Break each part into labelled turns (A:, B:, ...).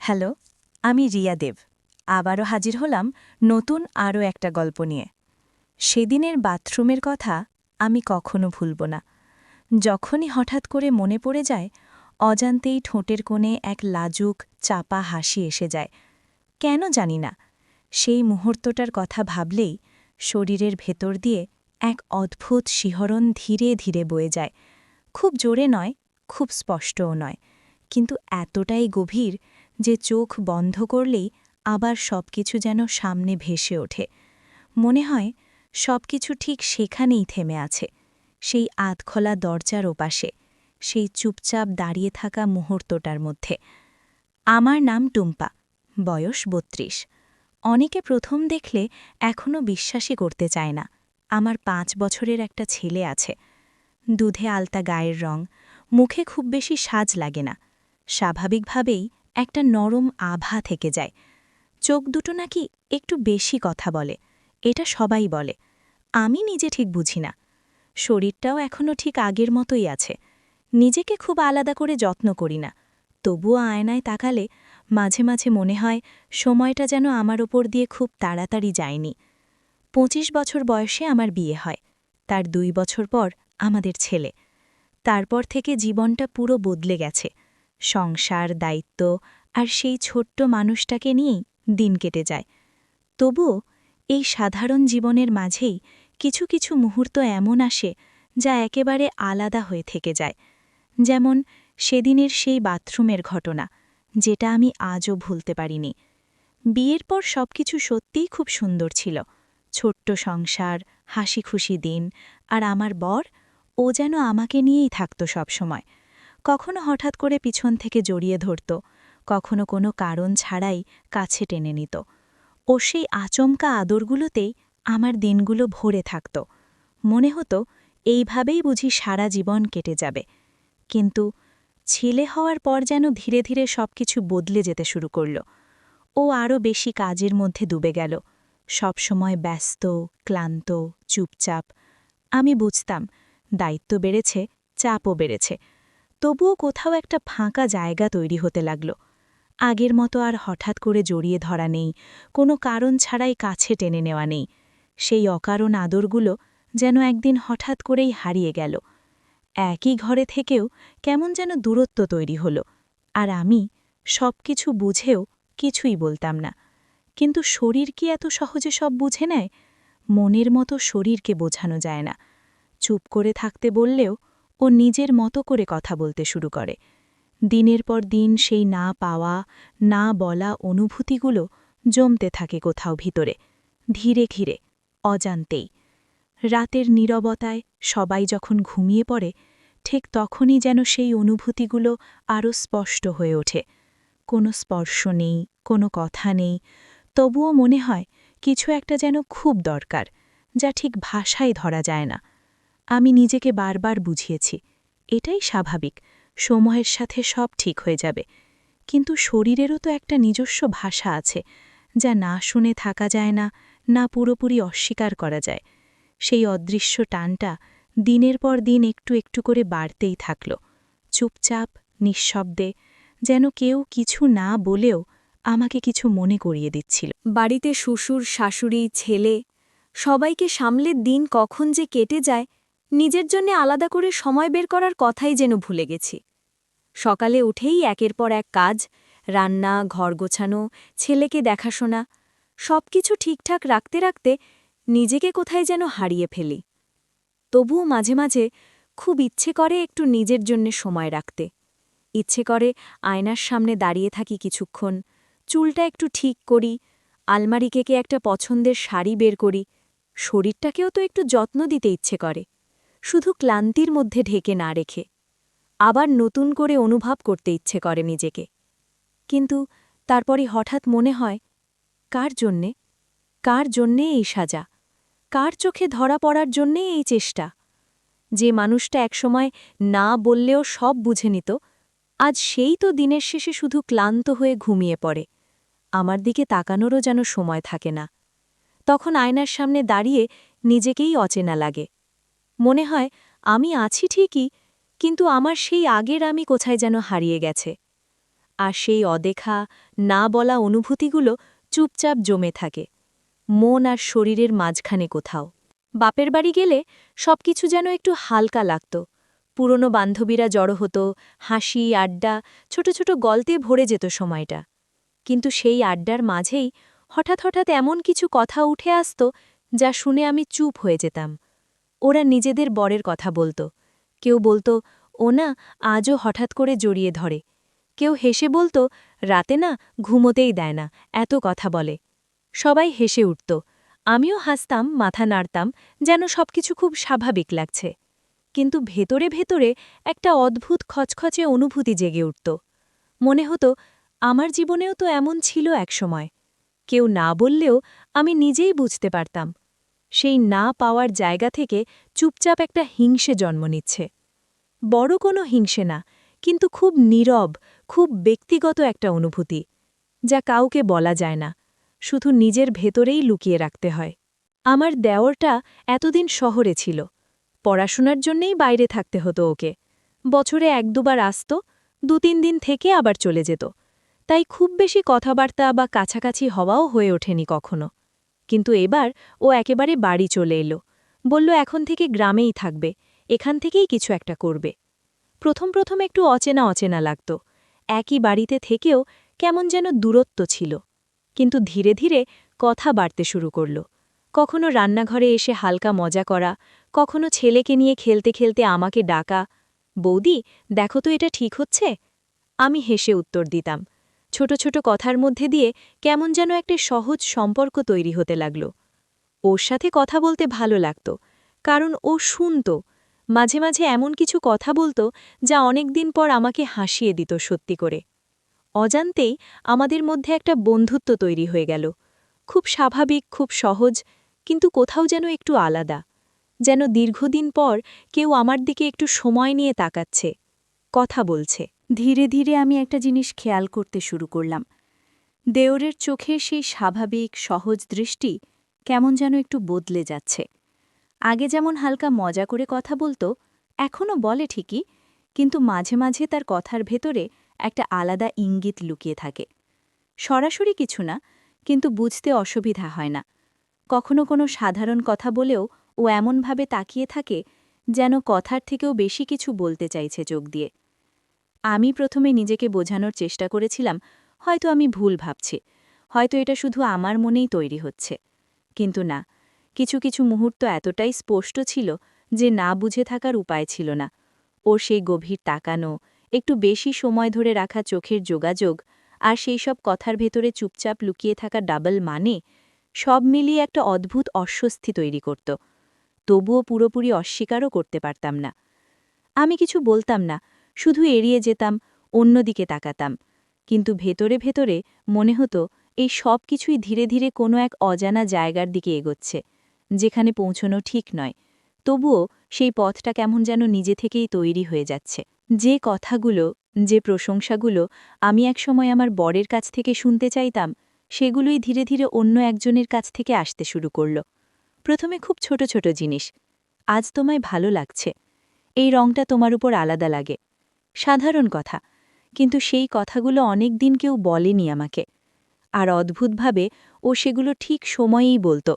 A: Hello, আমি রিয়া দেব। আবারও হাজির হলাম নতুন আরও একটা গল্প নিয়ে। সেদিনের বাথরুমের কথা আমি কখনো ভুলব না। যখনই হঠাৎ করে মনে পড়ে যায়, অজান্তেই ঠোঁটের কোণে এক লাজুক চাপা হাসি এসে যায়। কেন জানি না, সেই মুহূর্তটার কথা ভাবলেই শরীরের ভেতর দিয়ে এক অদ্ভুত শিহরণ ধীরে ধীরে বয়ে যায়। খুব জোরে নয়, খুব স্পষ্টও নয়, কিন্তু এতটাই গভীর যে চোখ বন্ধ করলেই আবার সবকিছু যেন সামনে ভেসে ওঠে। মনে হয় সবকিছু ঠিক সেখানেই থেমে আছে, সেই আধখোলা দরজার ওপাশে, সেই চুপচাপ দাঁড়িয়ে থাকা মুহূর্তটার মধ্যে। আমার নাম টুম্পা, বয়স ৩২। অনেকে প্রথম দেখলে এখনও বিশ্বাসই করতে চায় না আমার ৫ বছরের একটা ছেলে আছে। দুধে আলতা গায়ের রং, মুখে খুব বেশি সাজ লাগে না, স্বাভাবিকভাবেই একটা নরম আভা থেকে যায়। চোখ দুটো নাকি একটু বেশি কথা বলে, এটা সবাই বলে, আমি নিজে ঠিক বুঝি না। শরীরটাও এখনও ঠিক আগের মতোই আছে। নিজেকে খুব আলাদা করে যত্ন করি না, তবুও আয়নায় তাকালে মাঝে মাঝে মনে হয় সময়টা যেন আমার ওপর দিয়ে খুব তাড়াতাড়ি যায়নি। ২৫ বছর বয়সে আমার বিয়ে হয়, তার ২ বছর পর আমাদের ছেলে। তারপর থেকে জীবনটা পুরো বদলে গেছে। সংসার, দায়িত্ব আর সেই ছোট্ট মানুষটাকে নিয়েই দিন কেটে যায়। তবুও এই সাধারণ জীবনের মাঝেই কিছু কিছু মুহূর্ত এমন আসে যা একেবারে আলাদা হয়ে থেকে যায়। যেমন সেদিনের সেই বাথরুমের ঘটনা, যেটা আমি আজও ভুলতে পারিনি। বিয়ের পর সবকিছু সত্যিই খুব সুন্দর ছিল। ছোট্ট সংসার, হাসি খুশি দিন, আর আমার বর, ও যেন আমাকে নিয়েই থাকত সবসময়। কখনো হঠাৎ করে পিছন থেকে জড়িয়ে ধরত, কখনো কোনো কারণ ছাড়াই কাছে টেনে নিত। ও সেই আচমকা আদরগুলোতেই আমার দিনগুলো ভরে থাকত। মনে হতো এইভাবেই বুঝি সারা জীবন কেটে যাবে। কিন্তু ছেলে হওয়ার পর যেন ধীরে ধীরে সবকিছু বদলে যেতে শুরু করল। ও আরও বেশি কাজের মধ্যে ডুবে গেল, সবসময় ব্যস্ত, ক্লান্ত, চুপচাপ। আমি বুঝতাম দায়িত্ব বেড়েছে, চাপও বেড়েছে, তবুও কোথাও একটা ফাঁকা জায়গা তৈরি হতে লাগল। আগের মতো আর হঠাৎ করে জড়িয়ে ধরা নেই, কোনো কারণ ছাড়াই কাছে টেনে নেওয়া নেই। সেই অকারণ আদরগুলো যেন একদিন হঠাৎ করেই হারিয়ে গেল। একই ঘরে থেকেও কেমন যেন দূরত্ব তৈরি হল, আর আমি সবকিছু বুঝেও কিছুই বলতাম না। কিন্তু শরীর কি এত সহজে সব বুঝে নেয়? মনের মতো শরীরকে বোঝানো যায় না। চুপ করে থাকতে বললেও ও নিজের মতো করে কথা বলতে শুরু করে। দিনের পর দিন সেই না পাওয়া, না বলা অনুভূতিগুলো জমতে থাকে কোথাও ভিতরে, ধীরে ধীরে, অজান্তেই। রাতের নীরবতায় সবাই যখন ঘুমিয়ে পড়ে, ঠিক তখনই যেন সেই অনুভূতিগুলো আরও স্পষ্ট হয়ে ওঠে। কোনো স্পর্শ নেই, কোনো কথা নেই, তবুও মনে হয় কিছু একটা যেন খুব দরকার, যা ঠিক ভাষায় ধরা যায় না। আমি নিজেকে বারবার বুঝিয়েছি, এটাই স্বাভাবিক, সময়ের সাথে সব ঠিক হয়ে যাবে। কিন্তু শরীরেরও তো একটা নিজস্ব ভাষা আছে, যা না শুনে থাকা যায় না, না পুরোপুরি অস্বীকার করা যায়। সেই অদৃশ্য টানটা দিনের পর দিন একটু একটু করে বাড়তেই থাকল, চুপচাপ, নিঃশব্দে, যেন কেউ কিছু না বলেও আমাকে কিছু মনে করিয়ে দিচ্ছিল।
B: বাড়িতে শ্বশুর, শাশুড়ি, ছেলে, সবাইকে সামলে দিন কখন যে কেটে যায়, নিজের জন্যে আলাদা করে সময় বের করার কথাই যেন ভুলে গেছি। সকালে উঠেই একের পর এক কাজ, রান্না, ঘর গোছানো, ছেলেকে দেখাশোনা, সবকিছু ঠিকঠাক রাখতে রাখতে নিজেকে কোথায় যেন হারিয়ে ফেলি। তবুও মাঝে মাঝে খুব ইচ্ছে করে একটু নিজের জন্যে সময় রাখতে। ইচ্ছে করে আয়নার সামনে দাঁড়িয়ে থাকি কিছুক্ষণ, চুলটা একটু ঠিক করি, আলমারি থেকে একটা পছন্দের শাড়ি বের করি। শরীরটাকেও তো একটু যত্ন দিতে ইচ্ছে করে, শুধু ক্লান্তির মধ্যে ঢেকে না রেখে। আবার নতুন করে অনুভব করতে ইচ্ছে করে নিজেকে। কিন্তু তারপরে হঠাৎ মনে হয়, কার জন্যে? কার জন্যে এই সাজা? কার চোখে ধরা পড়ার জন্যে এই চেষ্টা? যে মানুষটা একসময় না বললেও সব বুঝে নিত, আজ সেই তো দিনের শেষে শুধু ক্লান্ত হয়ে ঘুমিয়ে পড়ে। আমার দিকে তাকানোরও যেন সময় থাকে না। তখন আয়নার সামনে দাঁড়িয়ে নিজেকেই অচেনা লাগে। মনে হয় আমি আছি ঠিকই, কিন্তু আমার সেই আগের আমি কোথায় যেন হারিয়ে গেছে। আর সেই অদেখা না বলা অনুভূতিগুলো চুপচাপ জমে থাকে মন আর শরীরের মাঝখানে কোথাও বাপের বাড়ি গেলে সবকিছু যেন একটু হালকা লাগত পুরনো বান্ধবীরা জড়ো হতো হাসি আড্ডা ছোট ছোট গল্পে ভরে যেত সময়টা কিন্তু সেই আড্ডার মাঝেই হঠাৎ হঠাৎ এমন কিছু কথা উঠে আসত যা শুনে আমি চুপ হয়ে যেতাম ওরা নিজেদের বরের কথা বলতো কেউ বলতো ও না আজও হঠাৎ করে জড়িয়ে ধরে কেউ হেসে বলতো রাতে না ঘুমোতেই দেয় না এত কথা বলে সবাই হেসে উঠত আমিও হাসতাম মাথা নাড়তাম যেন সবকিছু খুব স্বাভাবিক লাগছে কিন্তু ভেতরে ভেতরে একটা অদ্ভুত খচখচে অনুভূতি জেগে উঠত মনে হতো আমার জীবনেও তো এমন ছিল একসময় কেউ না বললেও আমি নিজেই বুঝতে পারতাম সেই না পাওয়ার জায়গা থেকে চুপচাপ একটা হিংসে জন্ম নিচ্ছে বড় কোনো হিংসে না কিন্তু খুব নীরব খুব ব্যক্তিগত একটা অনুভূতি যা কাউকে বলা যায় না শুধু নিজের ভেতরেই লুকিয়ে রাখতে হয় আমার দেওরটা এতদিন শহরে ছিল পড়াশোনার জন্যেই বাইরে থাকতে হতো ওকে বছরে ১-২বার আসত ২-৩ দিন থেকে আবার চলে যেত তাই খুব বেশি কথাবার্তা বা কাছাকাছি হওয়াও হয়ে ওঠেনি কখনো কিন্তু এবার ও একেবারে বাড়ি চলে এলো বলল এখন থেকে গ্রামেই থাকবে এখান থেকেই কিছু একটা করবে প্রথম প্রথম একটু অচেনা অচেনা লাগত একই বাড়িতে থেকেও কেমন যেন দূরত্ব ছিল কিন্তু ধীরে ধীরে কথা বাড়তে শুরু করল কখনো রান্নাঘরে এসে হালকা মজা করা কখনো ছেলেকে নিয়ে খেলতে খেলতে আমাকে ডাকা বৌদি দেখো তো এটা ঠিক হচ্ছে আমি হেসে উত্তর দিতাম ছোট ছোট কথার মধ্যে দিয়ে কেমন যেন একটা সহজ সম্পর্ক তৈরি হতে লাগল ওর সাথে কথা বলতে ভালো লাগত কারণ ও শুনত মাঝে মাঝে এমন কিছু কথা বলতো যা অনেক দিন পর আমাকে হাসিয়ে দিত সত্যি করে অজান্তেই আমাদের মধ্যে একটা বন্ধুত্ব তৈরি হয়ে গেল খুব স্বাভাবিক খুব সহজ কিন্তু কোথাও যেন একটু আলাদা যেন দীর্ঘদিন পর কেউ আমার দিকে একটু সময় নিয়ে তাকাচ্ছে কথা বলছে ধীরে ধীরে আমি একটা জিনিস খেয়াল করতে শুরু করলাম দেওরের চোখে সেই স্বাভাবিক সহজ দৃষ্টি কেমন যেন একটু বদলে যাচ্ছে আগে যেমন হালকা মজা করে কথা বলতো এখনও বলে ঠিকই কিন্তু মাঝে মাঝে তার কথার ভেতরে একটা আলাদা ইঙ্গিত লুকিয়ে থাকে সরাসরি কিছু না কিন্তু বুঝতে অসুবিধা হয় না কখনো কোনো সাধারণ কথা বলেও ও এমনভাবে তাকিয়ে থাকে যেন কথার থেকেও বেশি কিছু বলতে চাইছে চোখ দিয়ে আমি প্রথমে নিজেকে বোঝানোর চেষ্টা করেছিলাম হয়তো আমি ভুল ভাবছি হয়তো এটা শুধু আমার মনেই তৈরি হচ্ছে কিন্তু না কিছু কিছু মুহূর্ত এতটাই স্পষ্ট ছিল যে না বুঝে থাকার উপায় ছিল না ওর সেই গভীর তাকানো একটু বেশি সময় ধরে রাখা চোখের যোগাযোগ আর সেই সব কথার ভেতরে চুপচাপ লুকিয়ে থাকা ডাবল মানে সব মিলিয়ে একটা অদ্ভুত অস্বস্তি তৈরি করত তবুও পুরোপুরি অস্বীকারও করতে পারতাম না আমি কিছু বলতাম না শুধু এড়িয়ে যেতাম অন্যদিকে তাকাতাম কিন্তু ভেতরে ভেতরে মনে হতো এই সব কিছুই ধীরে ধীরে কোনো এক অজানা জায়গার দিকে এগোচ্ছে যেখানে পৌঁছনো ঠিক নয় তবুও সেই পথটা কেমন যেন নিজে থেকেই তৈরি হয়ে যাচ্ছে যে কথাগুলো যে প্রশংসাগুলো আমি একসময় আমার বরের কাছ থেকে শুনতে চাইতাম সেগুলোই ধীরে ধীরে অন্য একজনের কাছ থেকে আসতে শুরু করল প্রথমে খুব ছোট ছোট জিনিস আজ তোমায় ভালো লাগছে এই রংটা তোমার উপর আলাদা লাগে সাধারণ কথা কিন্তু সেই কথাগুলো অনেক দিন কেউ বলেনি আমাকে আর অদ্ভুতভাবে ও সেগুলো ঠিক সময়েই বলতো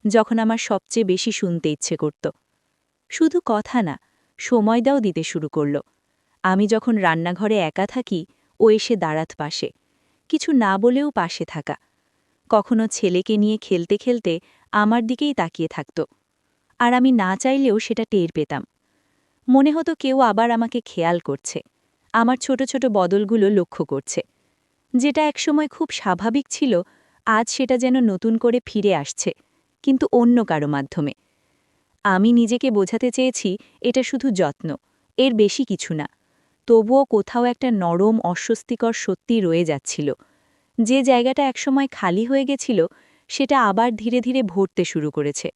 B: যখন আমার সবচেয়ে বেশি শুনতে ইচ্ছে করত শুধু কথা না সময়টাও দিতে শুরু করল আমি যখন রান্নাঘরে একা থাকি ও এসে দাঁড়াত পাশে কিছু না বলেও পাশে থাকা কখনো ছেলেকে নিয়ে খেলতে খেলতে আমার দিকেই তাকিয়ে থাকত আর আমি না চাইলেও সেটা টের পেতাম মনে হতো কেউ আবার আমাকে খেয়াল করছে আমার ছোট ছোট বদলগুলো লক্ষ্য করছে যেটা একসময় খুব স্বাভাবিক ছিল আজ সেটা যেন নতুন করে ফিরে আসছে কিন্তু অন্য কারো মাধ্যমে আমি নিজেকে বোঝাতে চেয়েছি এটা শুধু যত্ন এর বেশি কিছু না তবুও কোথাও একটা নরম অস্বস্তিকর সত্যি রয়ে যাচ্ছিল যে জায়গাটা একসময় খালি হয়ে গেছিল সেটা আবার ধীরে ধীরে ভরতে শুরু করেছে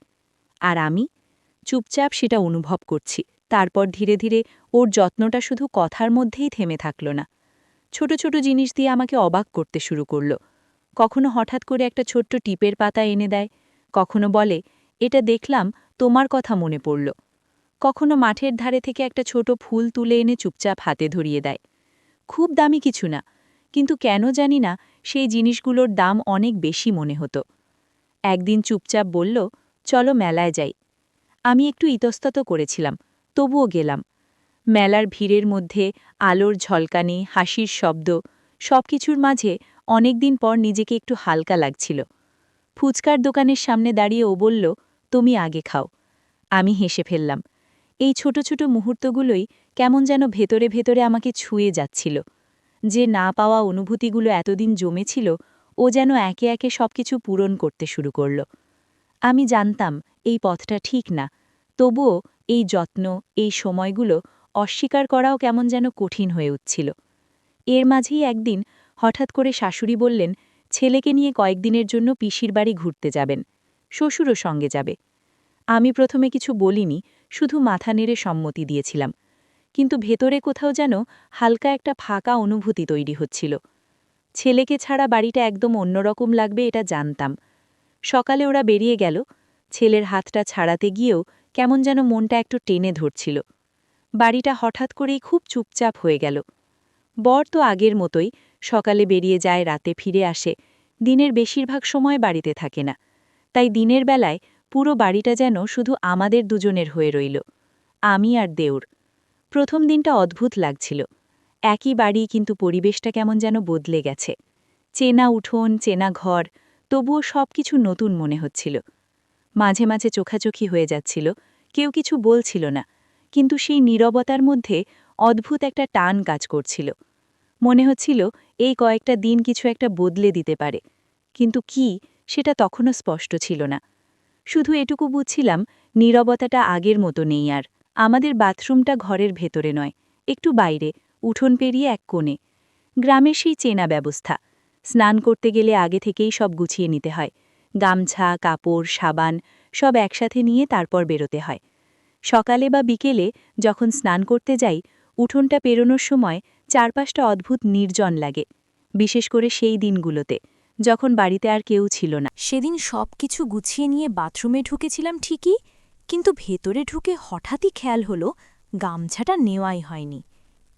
B: আর আমি চুপচাপ সেটা অনুভব করছি তারপর ধীরে ধীরে ওর যত্নটা শুধু কথার মধ্যেই থেমে থাকল না ছোট ছোট জিনিস দিয়ে আমাকে অবাক করতে শুরু করল কখনো হঠাৎ করে একটা ছোট্ট টিপের পাতা এনে দেয় কখনো বলে এটা দেখলাম তোমার কথা মনে পড়ল কখনো মাঠের ধারে থেকে একটা ছোট ফুল তুলে এনে চুপচাপ হাতে ধরিয়ে দেয় খুব দামি কিছু না
A: কিন্তু কেন জানি না সেই জিনিসগুলোর দাম অনেক বেশি মনে হতো। একদিন চুপচাপ বলল, চলো মেলায় যাই। আমি একটু ইতস্তত করেছিলাম, তবুও গেলাম। মেলার ভিড়ের মধ্যে আলোর ঝলকানি, হাসির শব্দ, সবকিছুর মাঝে অনেকদিন পর নিজেকে একটু হালকা লাগছিল। ফুচকার দোকানের সামনে দাঁড়িয়ে ও বলল, তুমি আগে খাও। আমি হেসে ফেললাম। এই ছোট ছোট মুহূর্তগুলোই কেমন যেন ভেতরে ভেতরে আমাকে ছুঁয়ে যাচ্ছিল। যে না পাওয়া অনুভূতিগুলো এতদিন জমেছিল, ও যেন একে একে সবকিছু পূরণ করতে শুরু করল। আমি জানতাম এই পথটা ঠিক না, তবুও এই যত্ন, এই সময়গুলো অস্বীকার করাও কেমন যেন কঠিন হয়ে উঠছিল। এর মাঝেই একদিন হঠাৎ করে শাশুড়ি বললেন, ছেলেকে নিয়ে কয়েকদিনের জন্য পিসির বাড়ি ঘুরতে যাবেন, শ্বশুরও সঙ্গে যাবে। আমি প্রথমে কিছু বলিনি, শুধু মাথা নেড়ে সম্মতি দিয়েছিলাম। কিন্তু ভেতরে কোথাও যেন হালকা একটা ফাঁকা অনুভূতি তৈরি হচ্ছিল। ছেলেকে ছাড়া বাড়িটা একদম অন্যরকম লাগবে এটা জানতাম। সকালে ওরা বেরিয়ে গেল। ছেলের হাতটা ছাড়াতে গিয়েও কেমন যেন মনটা একটু টেনে ধরছিল। বাড়িটা হঠাৎ করেই খুব চুপচাপ হয়ে গেল। বর তো আগের মতোই, সকালে বেরিয়ে যায়, রাতে ফিরে আসে, দিনের বেশিরভাগ সময় বাড়িতে থাকে না। তাই দিনের বেলায় পুরো বাড়িটা যেন শুধু আমাদের দুজনের হয়ে রইল, আমি আর দেওর। প্রথম দিনটা অদ্ভুত লাগছিল। একই বাড়ি, কিন্তু পরিবেশটা কেমন যেন বদলে গেছে। চেনা উঠোন, চেনা ঘর, তবুও সবকিছু নতুন মনে হচ্ছিল। মাঝে মাঝে চোখাচোখি হয়ে যাচ্ছিল, কেউ কিছু বলছিল না, কিন্তু সেই নীরবতার মধ্যে অদ্ভুত একটা টান কাজ করছিল। মনে হচ্ছিল এই কয়েকটা দিন কিছু একটা বদলে দিতে পারে, কিন্তু কি সেটা তখনও স্পষ্ট ছিল না। শুধু এটুকু বুঝছিলাম, নীরবতাটা আগের মতো নেই আর। আমাদের বাথরুমটা ঘরের ভেতরে নয়, একটু বাইরে, উঠোন পেরিয়ে এক কোণে। গ্রামের সেই চেনা ব্যবস্থা। স্নান করতে গেলে আগে থেকেই সব গুছিয়ে নিতে হয়, গামছা, কাপড়, সাবান সব একসাথে নিয়ে তারপর বেরোতে হয়। সকালে বা বিকেলে যখন স্নান করতে যাই, উঠোনটা পেরোনোর সময় চারপাশটা অদ্ভুত নির্জন লাগে, বিশেষ করে সেই দিনগুলোতে যখন বাড়িতে আর কেউ ছিল না।
B: সেদিন সবকিছু গুছিয়ে নিয়ে বাথরুমে ঢুকেছিলাম ঠিকই, কিন্তু ভেতরে ঢুকে হঠাৎই খেয়াল হলো গামছাটা নেওয়াই হয়নি।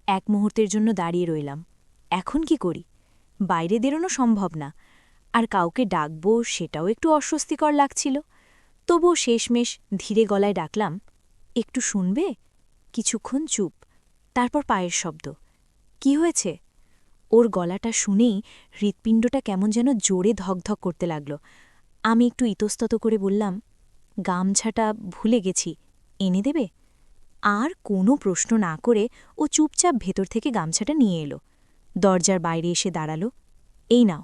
B: এক মুহূর্তের জন্য দাঁড়িয়ে রইলাম। এখন কি করি? বাইরে বেরোনো সম্ভব না, আর কাউকে ডাকবো সেটাও একটু অস্বস্তিকর লাগছিল। তবুও শেষমেশ ধীরে গলায় ডাকলাম, একটু শুনবে? কিছুক্ষণ চুপ, তারপর পায়ের শব্দ। কি হয়েছে? ওর গলাটা শুনেই হৃৎপিণ্ডটা কেমন যেন জোরে ধকধক করতে লাগল। আমি একটু ইতস্তত করে বললাম, গামছাটা ভুলে গেছি, এনে দেবে? আর কোনো প্রশ্ন না করে ও চুপচাপ ভেতর থেকে গামছাটা নিয়ে এলো। দরজার বাইরে এসে দাঁড়ালো। এই নাও।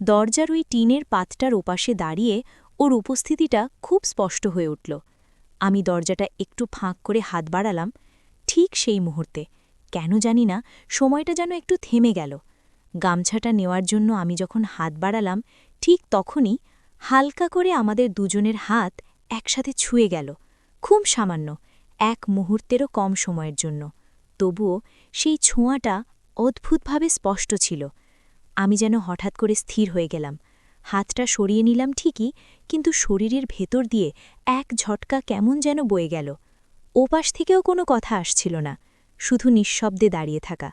B: দরজার ওই টিনের পাতটার ওপাশে দাঁড়িয়ে ওর উপস্থিতিটা খুব স্পষ্ট হয়ে উঠল। আমি দরজাটা একটু ফাঁক করে হাত বাড়ালাম। ঠিক সেই মুহূর্তে কেন জানি না সময়টা যেন একটু থেমে গেল। গামছাটা নেওয়ার জন্য আমি যখন হাত বাড়ালাম, ঠিক তখনই হালকা করে আমাদের দুজনের হাত একসাথে ছুঁয়ে গেল, খুব সামান্য, এক মুহূর্তেরও কম সময়ের জন্য। তবুও সেই ছোঁয়াটা অদ্ভুতভাবে স্পষ্ট ছিল। আমি যেন হঠাৎ করে স্থির হয়ে গেলাম। হাতটা সরিয়ে নিলাম ঠিকই, কিন্তু শরীরের ভেতর দিয়ে এক ঝটকা কেমন যেন বয়ে গেল। ওপাশ থেকেও কোনো কথা আসছিল না, শুধু নিঃশব্দে দাঁড়িয়ে থাকা।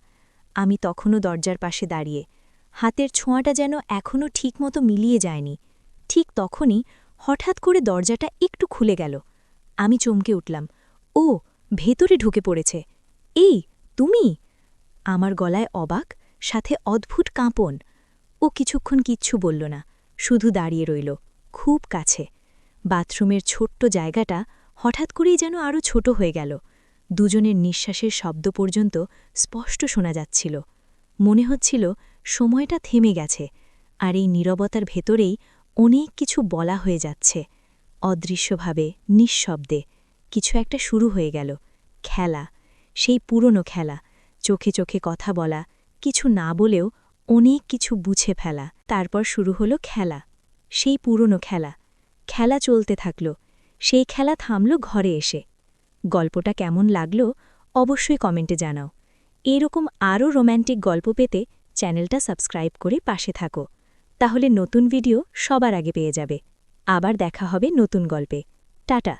B: আমি তখনও দরজার পাশে দাঁড়িয়ে, হাতের ছোঁয়াটা যেন এখনও ঠিকমতো মিলিয়ে যায়নি। ঠিক তখনই হঠাৎ করে দরজাটা একটু খুলে গেল। আমি চমকে উঠলাম। ও ভেতরে ঢুকে পড়েছে। এই তুমি! আমার গলায় অবাক, সাথে অদ্ভুত কাঁপন। ও কিছুক্ষণ কিচ্ছু বলল না, শুধু দাঁড়িয়ে রইল, খুব কাছে। বাথরুমের ছোট্ট জায়গাটা হঠাৎ করেই যেন আরও ছোট হয়ে গেল। দুজনের নিঃশ্বাসের শব্দ পর্যন্ত স্পষ্ট শোনা যাচ্ছিল। মনে হচ্ছিল সময়টা থেমে গেছে, আর এই নীরবতার ভেতরেই অনেক কিছু বলা হয়ে যাচ্ছে। অদৃশ্যভাবে, নিঃশব্দে কিছু একটা শুরু হয়ে গেল। খেলা, সেই পুরনো খেলা, চোখে চোখে কথা বলা, কিছু না বলেও অনেক কিছু বুঝে ফেলা। তারপর শুরু হলো খেলা, সেই পুরনো খেলা। খেলা চলতে থাকল, সেই খেলা থামল ঘরে এসে। গল্পটা কেমন লাগলো অবশ্যই কমেন্টে জানাও। এরকম আরও রোম্যান্টিক গল্প পেতে চ্যানেলটা সাবস্ক্রাইব করে পাশে থাকো, তাহলে নতুন ভিডিও সবার আগে পেয়ে যাবে। আবার দেখা হবে নতুন গল্পে। টাটা।